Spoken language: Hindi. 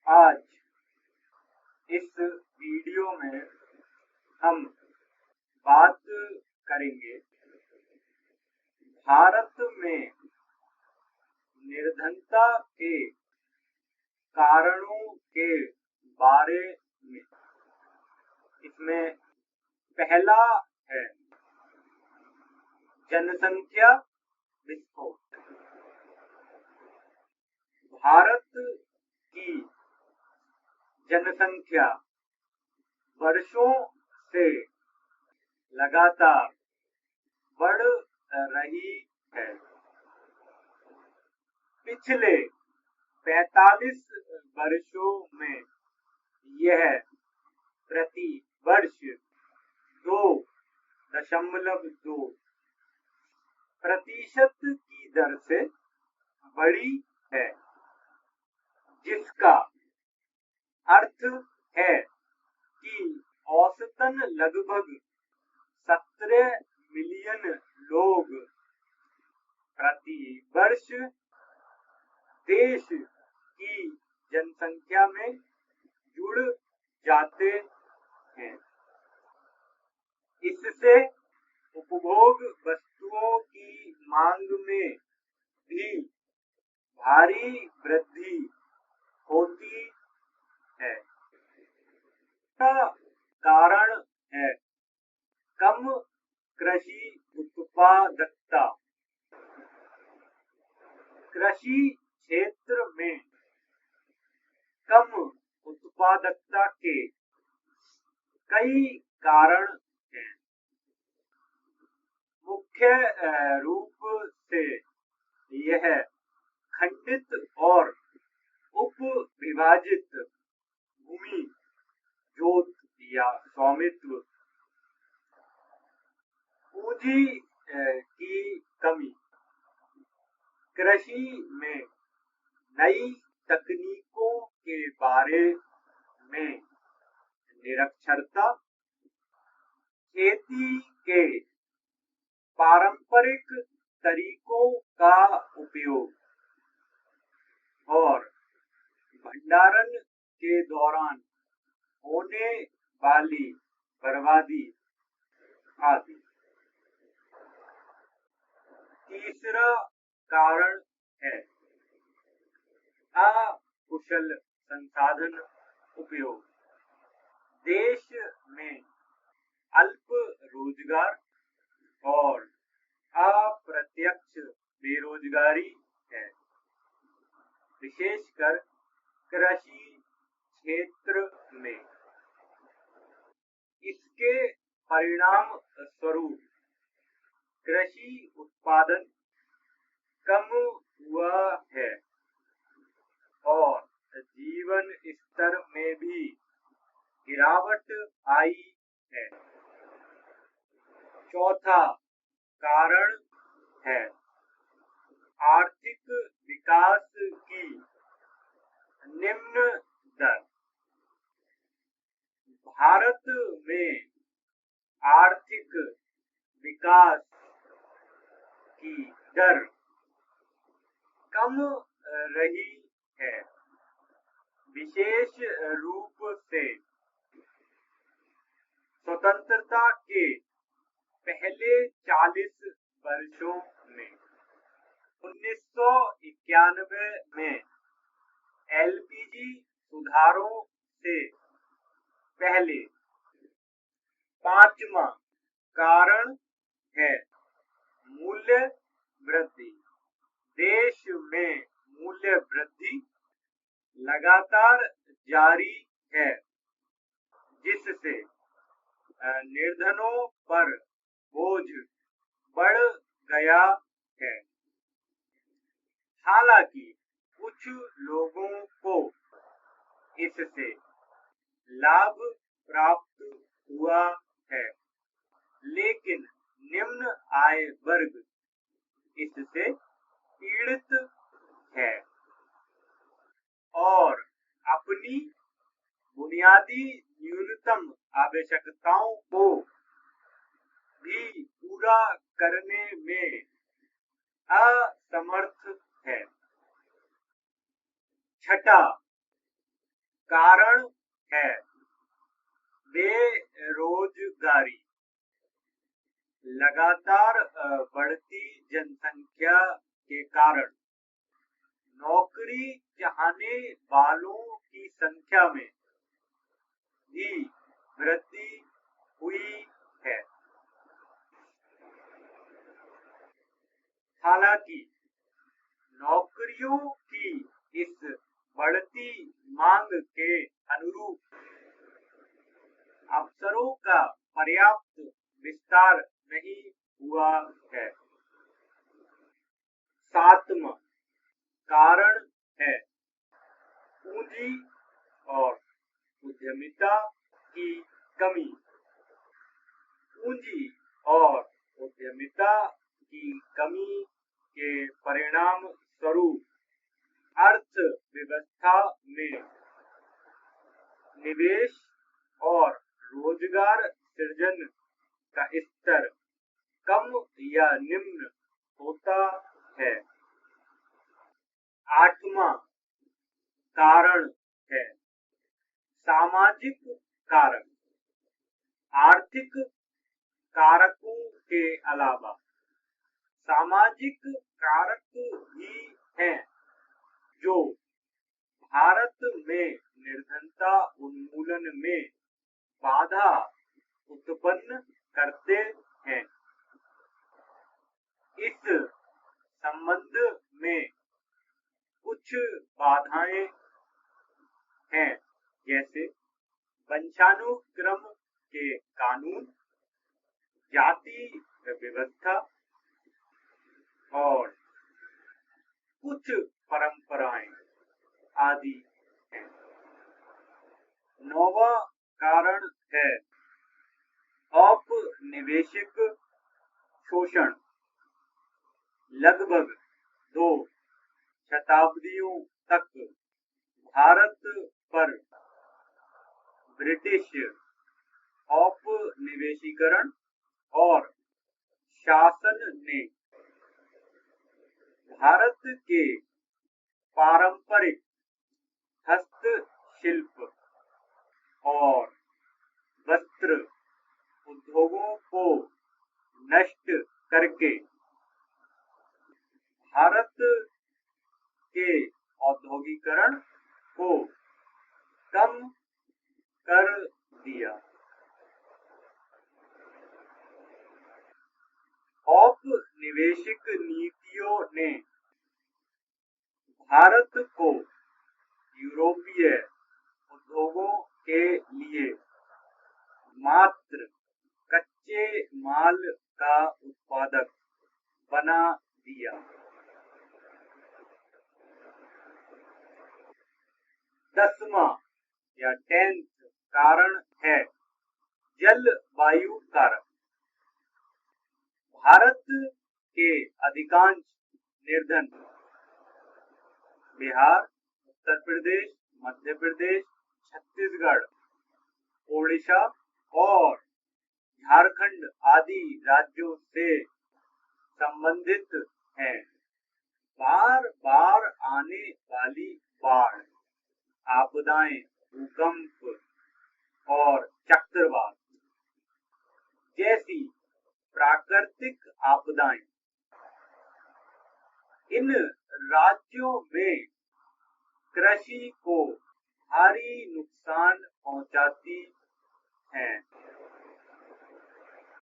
आज इस वीडियो में हम बात करेंगे भारत में निर्धनता के कारणों के बारे में। इसमें पहला है जनसंख्या विस्फोट। भारत की जनसंख्या वर्षों से लगातार बढ़ रही है। पिछले 45 वर्षों में यह प्रति वर्ष 2.2 प्रतिशत की दर से बढ़ी है, जिसका अर्थ है कि औसतन लगभग 17 मिलियन लोग प्रति वर्ष देश की जनसंख्या में जुड़ जाते हैं। इससे उपभोग वस्तुओं की मांग में भी भारी वृद्धि होती है। का कारण है कम कृषि उत्पादकता। कृषि क्षेत्र में कम उत्पादकता के कई कारण हैं। मुख्य रूप से यह खंडित और उप विभाजित भूमि जोत या स्वामित्व, पूंजी की कमी, कृषि में नई तकनीकों के बारे में निरक्षरता, खेती के पारंपरिक तरीकों का उपयोग और भंडारण के दौरान होने वाली बर्बादी आदि। तीसरा कारण है अकुशल संसाधन उपयोग। देश में अल्प रोजगार और अप्रत्यक्ष बेरोजगारी है, विशेषकर कृषि क्षेत्र में। इसके परिणाम स्वरूप कृषि उत्पादन कम हुआ है और जीवन स्तर में भी गिरावट आई है। चौथा कारण है आर्थिक विकास की निम्न दर। भारत में आर्थिक विकास की दर कम रही है, विशेष रूप से स्वतंत्रता के पहले 40 वर्षों में। 1991 में एलपीजी सुधारों से पहले। पांचवा कारण है मूल्य वृद्धि। देश में मूल्य वृद्धि लगातार जारी है, जिससे निर्धनों पर बोझ बढ़ गया है। हालांकि कुछ लोगों को इससे लाभ प्राप्त हुआ है, लेकिन निम्न आय वर्ग इससे पीड़ित है और अपनी बुनियादी न्यूनतम आवश्यकताओं को भी पूरा करने में असमर्थ है। छठा कारण है बेरोजगारी। लगातार बढ़ती जनसंख्या के कारण नौकरी चाहने वालों की संख्या में भी वृद्धि हुई है। हालांकि नौकरियों की इस बढ़ती मांग के अनुरूप अवसरों का पर्याप्त विस्तार नहीं हुआ है। सातवां कारण है पूंजी और उद्यमिता की कमी। पूंजी और उद्यमिता की कमी के परिणाम स्वरूप अर्थव्यवस्था में निवेश और रोजगार सृजन का स्तर कम या निम्न होता है। आठवां कारण है सामाजिक कारक। आर्थिक कारकों के अलावा सामाजिक कारक भी हैं जो भारत में निर्धनता उन्मूलन में बाधा उत्पन्न करते हैं। इस संबंध में कुछ बाधाएं हैं, जैसे वंशानुक्रम के कानून, जाति व्यवस्था और कुछ परंपराएं आदि हैं। नौवां कारण है औपनिवेशिक शोषण। लगभग 2 शताब्दियों तक भारत पर ब्रिटिश औपनिवेशीकरण और शासन ने भारत के पारंपरिक हस्तशिल्प और वस्त्र उद्योगों को नष्ट करके भारत के औद्योगिकरण को कम कर दिया। औपनिवेशिक नीतियों ने भारत को यूरोपीय उद्योगों के लिए मात्र कच्चे माल का उत्पादक बना दिया। 10वां या 10th कारण है जलवायु कारक। भारत के अधिकांश निर्धन बिहार, उत्तर प्रदेश, मध्य प्रदेश, छत्तीसगढ़, ओडिशा और झारखंड आदि राज्यों से संबंधित हैं। बार बार आने वाली बाढ़, आपदाएं, भूकंप और चक्रवात जैसी प्राकृतिक आपदाएं इन राज्यों में कृषि को भारी नुकसान पहुंचाती हैं।